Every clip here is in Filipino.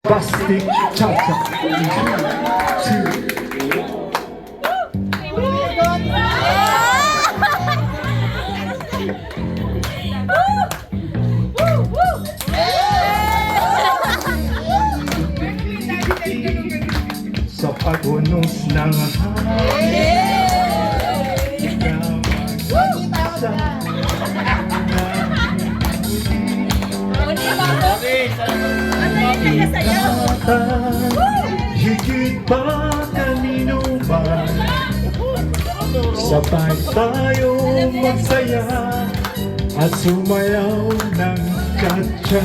Busting cha-cha. 2, 3. Sa pag-unos ng higit pa kanino man, sabay tayong magsaya at sumayaw ng cha-cha.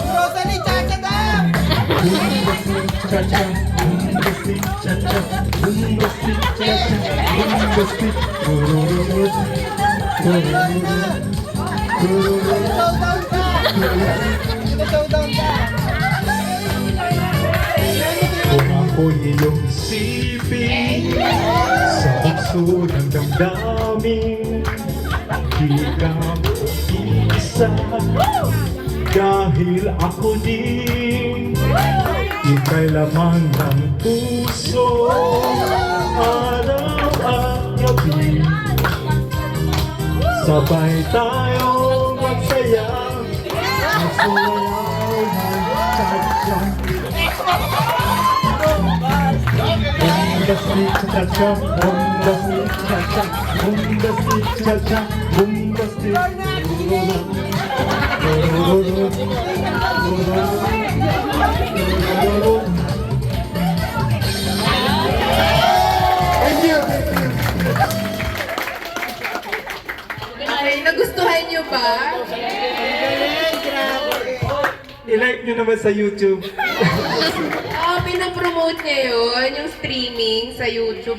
Rosalie, cha-cha daw! Cha-cha, bumbasti, cha-cha, bumbasti, cha-cha, bumbasti, turururut, turururut, turururut. Showdown ka! Showdown ka! Kung ako'y iyong isipin sa bukso ng damdamin, di ka mag-isa dahil ako din ika'y laman ng puso araw at gabi. Sabay tayong magsaya at sumayaw ng cha-cha. Bumbasti cha-cha, bumbasti cha-cha, bumbasti cha-cha, bumbasti turururut, turururut, turururut. Thank you. Okay, nagustuhan niyo ba? I-like nyo naman sa YouTube. Pinapromote niya yun, yung streaming sa YouTube.